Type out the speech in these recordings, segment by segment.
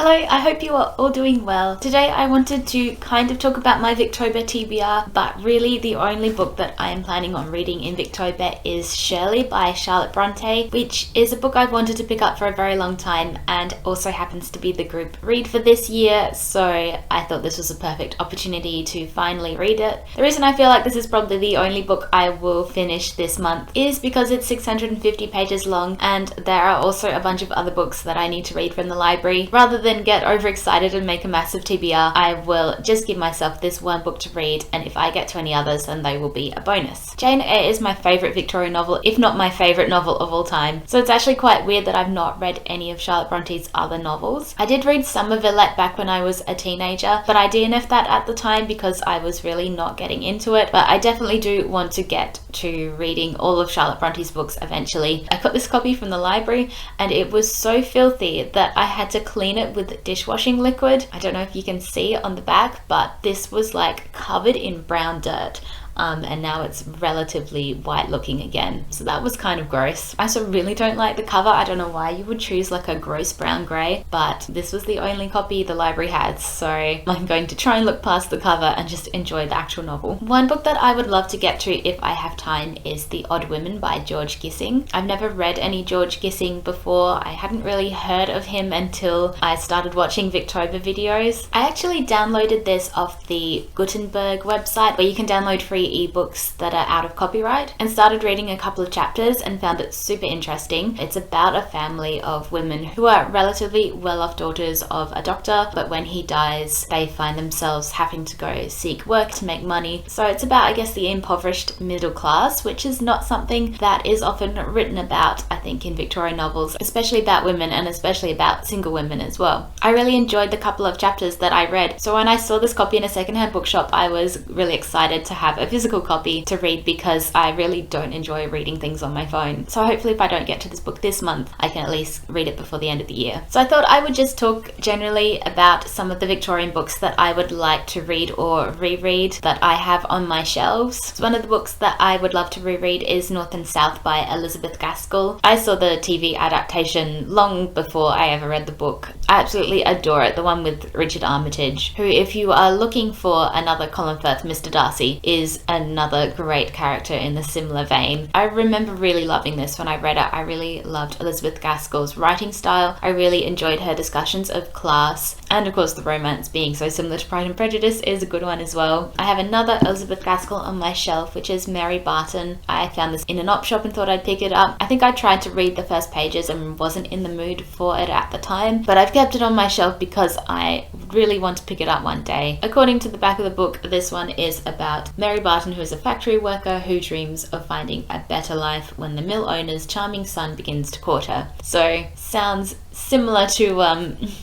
Hello, I hope you are all doing well. Today I wanted to kind of talk about my Victober TBR, but really the only book that I am planning on reading in Victober is Shirley by Charlotte Bronte, which is a book I've wanted to pick up for a very long time and also happens to be the group read for this year, so I thought this was a perfect opportunity to finally read it. The reason I feel like this is probably the only book I will finish this month is because it's 650 pages long and there are also a bunch of other books that I need to read from the library. Rather than get overexcited and make a massive TBR, I will just give myself this one book to read, and if I get to any others then they will be a bonus. Jane Eyre is my favourite Victorian novel, if not my favourite novel of all time, so it's actually quite weird that I've not read any of Charlotte Bronte's other novels. I did read some of Villette back when I was a teenager, but I DNF'd that at the time because I was really not getting into it, but I definitely do want to get to reading all of Charlotte Bronte's books eventually. I got this copy from the library and it was so filthy that I had to clean it with dishwashing liquid. I don't know if you can see on the back, but this was like covered in brown dirt. And now it's relatively white looking again, so that was kind of gross. I also really don't like the cover. I don't know why you would choose like a gross brown grey, but this was the only copy the library had, so I'm going to try and look past the cover and just enjoy the actual novel. One book that I would love to get to if I have time is The Odd Women by George Gissing. I've never read any George Gissing before. I hadn't really heard of him until I started watching Victober videos. I actually downloaded this off the Gutenberg website where you can download free ebooks that are out of copyright, and started reading a couple of chapters and found it super interesting. It's about a family of women who are relatively well-off daughters of a doctor, but when he dies they find themselves having to go seek work to make money. So it's about, I guess, the impoverished middle class, which is not something that is often written about, I think, in Victorian novels, especially about women and especially about single women as well. I really enjoyed the couple of chapters that I read, so when I saw this copy in a secondhand bookshop I was really excited to have a physical copy to read because I really don't enjoy reading things on my phone. So hopefully if I don't get to this book this month, I can at least read it before the end of the year. So I thought I would just talk generally about some of the Victorian books that I would like to read or reread that I have on my shelves. So one of the books that I would love to reread is North and South by Elizabeth Gaskell. I saw the TV adaptation long before I ever read the book. I absolutely adore it, the one with Richard Armitage, who, if you are looking for another Colin Firth Mr. Darcy, is another great character in the similar vein. I remember really loving this when I read it. I really loved Elizabeth Gaskell's writing style. I really enjoyed her discussions of class, and of course the romance being so similar to Pride and Prejudice is a good one as well. I have another Elizabeth Gaskell on my shelf, which is Mary Barton. I found this in an op shop and thought I'd pick it up. I think I tried to read the first pages and wasn't in the mood for it at the time, but I've kept it on my shelf because I really want to pick it up one day. According to the back of the book, this one is about Mary Barton, who is a factory worker who dreams of finding a better life when the mill owner's charming son begins to court her. So sounds similar to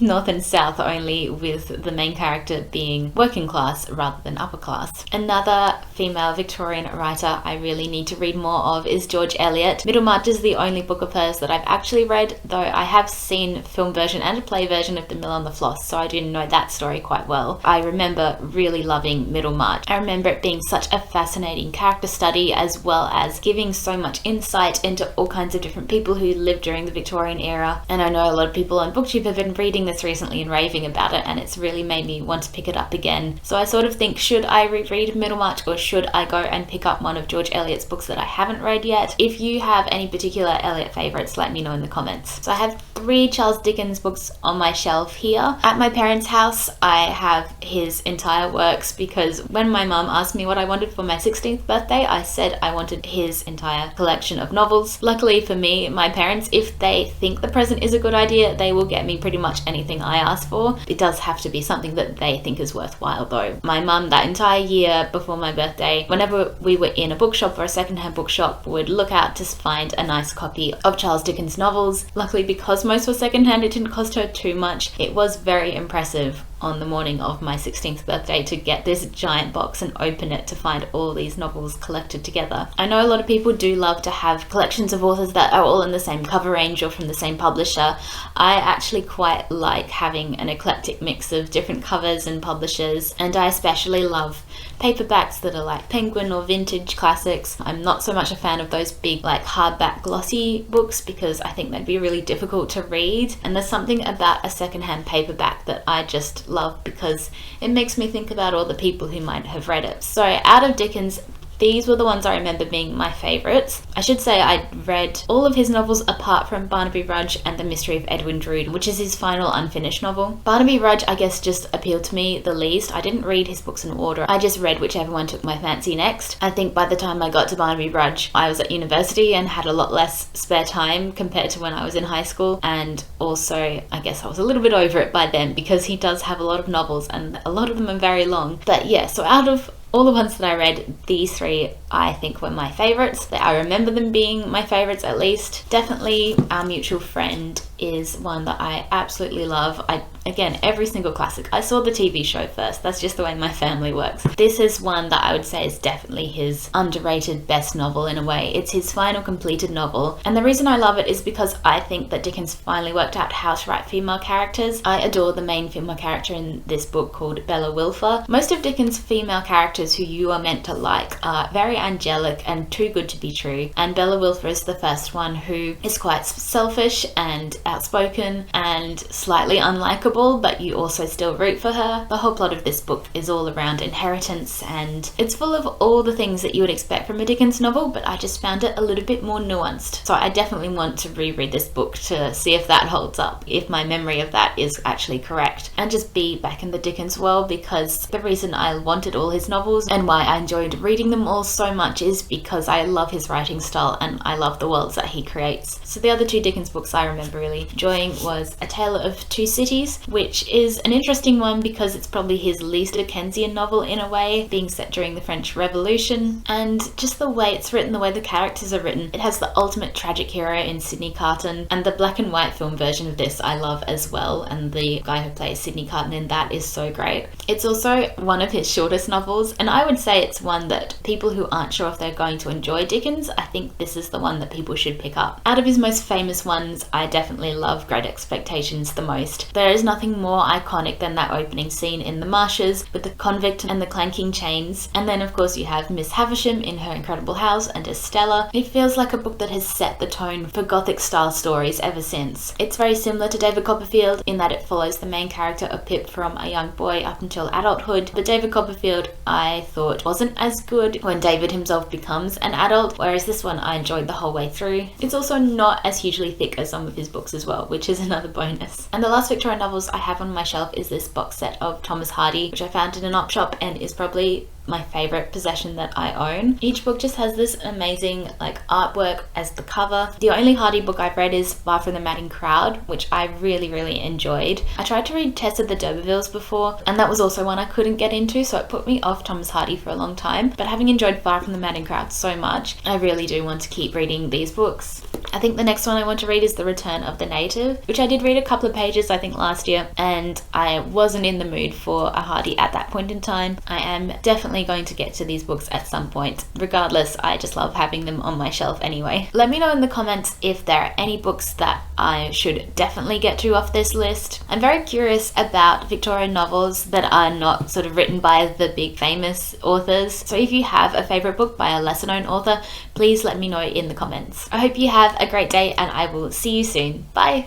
North and South, only with the main character being working class rather than upper class. Another female Victorian writer I really need to read more of is George Eliot. Middlemarch is the only book of hers that I've actually read, though I have seen film version and a play version of The Mill on the Floss, so I do know that story quite well. I remember really loving Middlemarch. I remember it being such a fascinating character study, as well as giving so much insight into all kinds of different people who lived during the Victorian era, and I know a lot of people on BookTube have been reading this recently and raving about it, and it's really made me want to pick it up again. So I sort of think, should I reread Middlemarch or should I go and pick up one of George Eliot's books that I haven't read yet? If you have any particular Eliot favourites, let me know in the comments. So I have 3 Charles Dickens books on my shelf here. At my parents' house I have his entire works because when my mum asked me what I wanted for my 16th birthday, I said I wanted his entire collection of novels. Luckily for me, my parents, if they think the present is a good idea, they will get me pretty much anything I ask for. It does have to be something that they think is worthwhile though. My mum, that entire year before my birthday, whenever we were in a bookshop or a secondhand bookshop, would look out to find a nice copy of Charles Dickens novels. Luckily, because most were secondhand, it didn't cost her too much. It was very impressive on the morning of my 16th birthday to get this giant box and open it to find all these novels collected together. I know a lot of people do love to have collections of authors that are all in the same cover range or from the same publisher. I actually quite like having an eclectic mix of different covers and publishers, and I especially love paperbacks that are like Penguin or vintage classics. I'm not so much a fan of those big like hardback glossy books because I think they'd be really difficult to read, and there's something about a secondhand paperback that I just love because it makes me think about all the people who might have read it. So out of Dickens, these were the ones I remember being my favourites. I should say I read all of his novels apart from Barnaby Rudge and The Mystery of Edwin Drood, which is his final unfinished novel. Barnaby Rudge, I guess, just appealed to me the least. I didn't read his books in order. I just read whichever one took my fancy next. I think by the time I got to Barnaby Rudge, I was at university and had a lot less spare time compared to when I was in high school. And also, I guess I was a little bit over it by then because he does have a lot of novels and a lot of them are very long. But yeah, so out of all the ones that I read, these three I think were my favourites. I remember them being my favourites at least. Definitely Our Mutual Friend is one that I absolutely love. Again, every single classic. I saw the TV show first. That's just the way my family works. This is one that I would say is definitely his underrated best novel in a way. It's his final completed novel. And the reason I love it is because I think that Dickens finally worked out how to write female characters. I adore the main female character in this book called Bella Wilfer. Most of Dickens' female characters who you are meant to like are very angelic and too good to be true. And Bella Wilfer is the first one who is quite selfish and outspoken and slightly unlikable, but you also still root for her. The whole plot of this book is all around inheritance, and it's full of all the things that you would expect from a Dickens novel, but I just found it a little bit more nuanced. So I definitely want to reread this book to see if that holds up, if my memory of that is actually correct, and just be back in the Dickens world, because the reason I wanted all his novels and why I enjoyed reading them all so much is because I love his writing style and I love the worlds that he creates. So the other two Dickens books I remember really enjoying was A Tale of Two Cities, which is an interesting one because it's probably his least Dickensian novel in a way, being set during the French Revolution, and just the way it's written, the way the characters are written. It has the ultimate tragic hero in Sidney Carton, and the black and white film version of this I love as well, and the guy who plays Sidney Carton in that is so great. It's also one of his shortest novels, and I would say it's one that people who aren't sure if they're going to enjoy Dickens, I think this is the one that people should pick up. Out of his most famous ones, I definitely love Great Expectations the most. There is nothing more iconic than that opening scene in the marshes with the convict and the clanking chains. And then of course you have Miss Havisham in her incredible house and Estella. It feels like a book that has set the tone for Gothic style stories ever since. It's very similar to David Copperfield in that it follows the main character of Pip from a young boy up until adulthood, but David Copperfield I thought wasn't as good when David himself becomes an adult, whereas this one I enjoyed the whole way through. It's also not as hugely thick as some of his books as well, which is another bonus. And the last Victorian novels I have on my shelf is this box set of Thomas Hardy, which I found in an op shop and is probably my favorite possession that I own. Each book just has this amazing like artwork as the cover. The only Hardy book I've read is Far from the Madding Crowd, which I really enjoyed. I tried to read Tess of the D'Urbervilles before, and that was also one I couldn't get into, so it put me off Thomas Hardy for a long time. But having enjoyed Far from the Madding Crowd so much, I really do want to keep reading these books. I think the next one I want to read is The Return of the Native, which I did read a couple of pages I think last year, and I wasn't in the mood for a Hardy at that point in time. I am definitely going to get to these books at some point. Regardless, I just love having them on my shelf anyway. Let me know in the comments if there are any books that I should definitely get to off this list. I'm very curious about Victorian novels that are not sort of written by the big famous authors. So if you have a favorite book by a lesser known author, please let me know in the comments. I hope you have a great day and I will see you soon. Bye!